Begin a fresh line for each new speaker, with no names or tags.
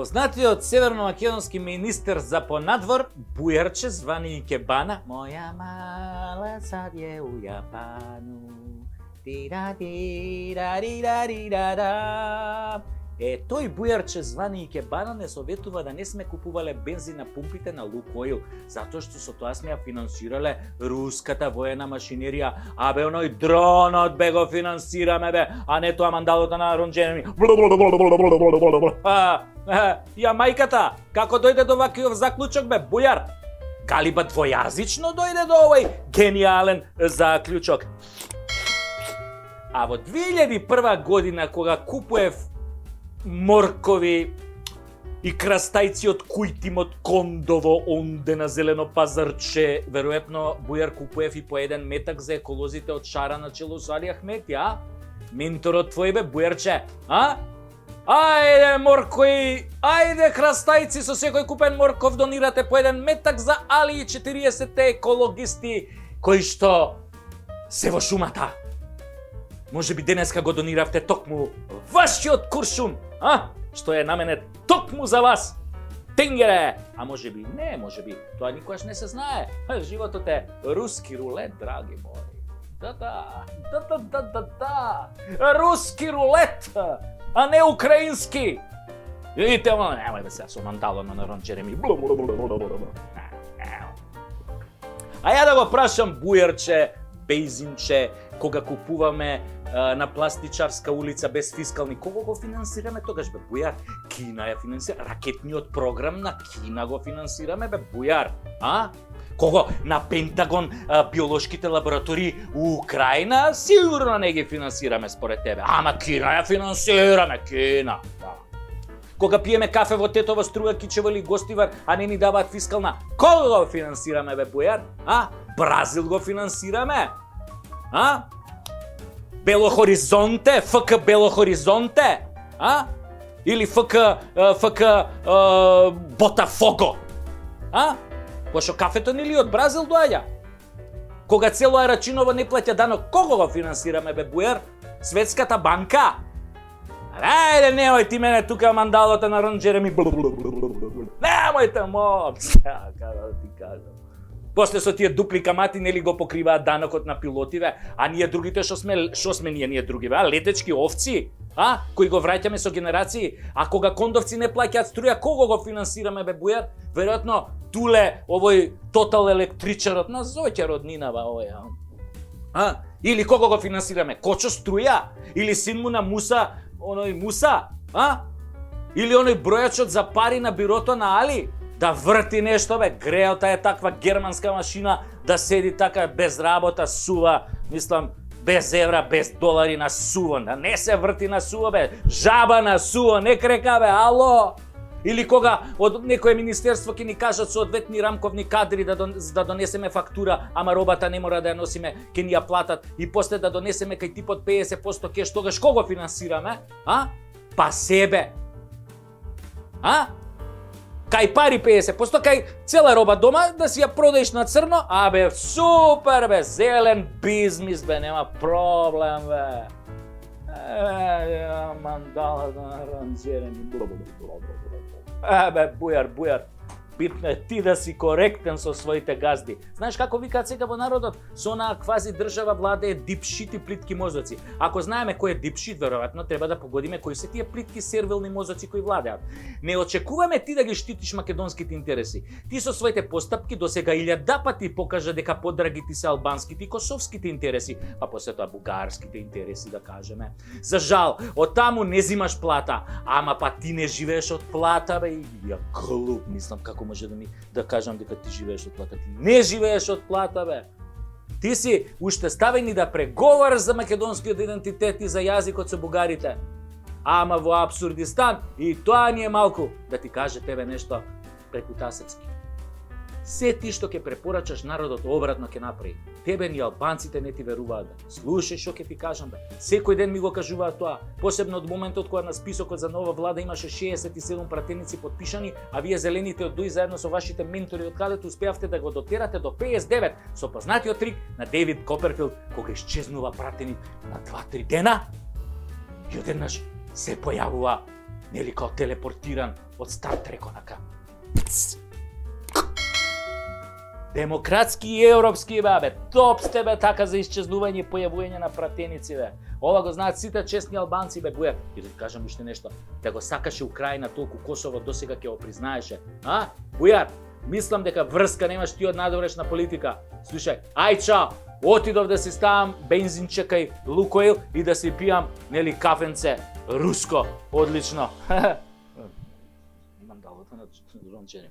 Познатиот северно-македонски министер за понадвор, Бујарче, звани Икебана, моја мала сад е у Јапану. Тира-тира-ри-ра-ри-ра-ра. Тој Бујарче звани Икебана не советува да не сме купувале бензин на пумпите на Лукоил, затоа што со тоа сме ја финансирале руската воена машинерија. Абе, оној дронот бе го финансираме, бе, а не тоа мандалото на Ронџереми. Ја мајката, како дојде до вакиов заклучок, бе, Бујар? Галиба двојазично дојде до овој гениален заклучок. А во 2001 година, кога купуев моркови и крастајци од Кујтим, Кондово, онде на зелено пазарче, веројатно Бујар купуев и по еден метак за еколозите од Шара на чело со Али Ахмети, а? Менторот твој, бе, Бујарче, а? Ајде, моркови, ајде, крастајци, со секој купен морков донирате по еден метак за Али и 40 екологисти кои што се во шумата. Може би денеска го дониравте токму вашиот куршум, а? Што е наменет токму за вас. Тенгере! А може би не, може би тоа никогаш не се знае. Животот е руски рулет, драги мои. Да. Руски рулет, а не украински. Видите, немај бе се со мандалото на Ронџереми. А ја да го прашам Бујарче, Бејзинче, кога купуваме на Пластичарска улица без фискални, кого го финансираме тогаш, бе, Бујар? Кина ја финансира, ракетниот програм на Кина го финансираме, бе, Бујар, а? Кого на Пентагон биолошките лаборатории у Украина, сигурно не ги финансираме според тебе. Ама Кина ја финансираме, Кина, да. Кога пиеме кафе во Тетова струја, Кичево или Гостивар, а не ни даваат фискална, кого го финансираме, бе, Бујар? А? Бразил го финансираме? А? Бело Хоризонте, ФК Бело Хоризонте, а? Или ФК Ботафого, а? Пошто кафето нели од Бразил доаѓа? Кога цело Арачиново не плаќа данок, кого го финансираме, бе, Бујар? Светската банка? Ајде, немој ти мене тука мандалото на Ронџереми. Немојте, момци, како да ти кажам. После со тие дупли камати нели го покриваат данокот на пилотиве, а ние другите што сме ние другиве, а летечки овци, а, кои го враќаме со генерации, а кога кондовци не плаќаат струја, кого го финансираме, бе, Бујар? Веројатно Туле, овој Тотал електричарот, назовеќе роднинава овој, а? Или кого го финансираме? Кочо струја? Или син му на Муса, оној Муса, а? Или оној бројачот за пари на бирото на Али? Да врти нешто, бе, греота е таква германска машина, да седи така без работа, сува, мислам, без евра, без долари на сува, да не се врти на сува, бе, жаба на сува, не крека, бе, ало! Или кога од некое министерство ќе ни кажат соодветни рамковни кадри да донесеме фактура, ама робата не мора да ја носиме, ќе ни ја платат и после да донесеме кај типот 50% кеш, тогаш кого финансираме, а? Па себе. А? Кај пари 50%, кај цела роба дома да си ја продаеш на црно, а бе, супер, бе, зелен бизнис, бе, нема проблем, бе. Мандала на Ронџереми. Бе, Бујар, битно е ти да си коректен со своите газди. Знаеш како викаат сега во народот? Со онаа квази држава владее дипшит и плитки мозоци. Ако знаеме кој е дипшит, веројатно треба да погодиме кои се тие плитки сервилни мозоци кои владеат. Не очекуваме ти да ги штитиш македонските интереси. Ти со своите постапки досега 1000 пати покажа дека подраги ти се албанските и косовските интереси, а после тоа бугарските интереси, да кажеме. За жал, од таму не зимаш плата, ама па ти не живееш од плата, бе, ја глуп, мислам како може да кажам дека ти живееш од плата. Ти не живееш од плата, бе. Ти си уште ставени да преговараш за македонскиот идентитет и за јазикот со бугарите. Ама во Абсурдистан и тоа ни е малку, да ти каже тебе нешто преку тасецки. Се ти што ќе препорачаш народот обратно ќе направи. Тебе ни албанците не ти веруваат. Слушај што ќе ти кажам, бе. Секој ден ми го кажуваат тоа. Посебно од моментот кога на списокот за нова влада имаше 67 пратеници подпишани, а вие зелените од ДУИ заедно со вашите ментори од кадето успеавте да го дотерате до 59 со познатиот трик на Дейвид Коперфилд, кога исчезнува пратеник на 2-3 дена и одеднаш се појавува нели као телепортиран од Star Trek онака. Демократски и европски бе, топ сте бе така за исчезнување и појавување на пратеници бе. Ова го знаат сите честни албанци бе Бујар. И да ти кажам уште нешто, да го сакаше Украина толку Косово досега ќе го признаеше. А? Бујар, мислам дека врска немаш ти од надворешна политика. Слушај, ај чао, отидов да си ставам бензинче кај Лукоил и да си пијам, нели, кафенце, руско, одлично. Имам далото на рончење.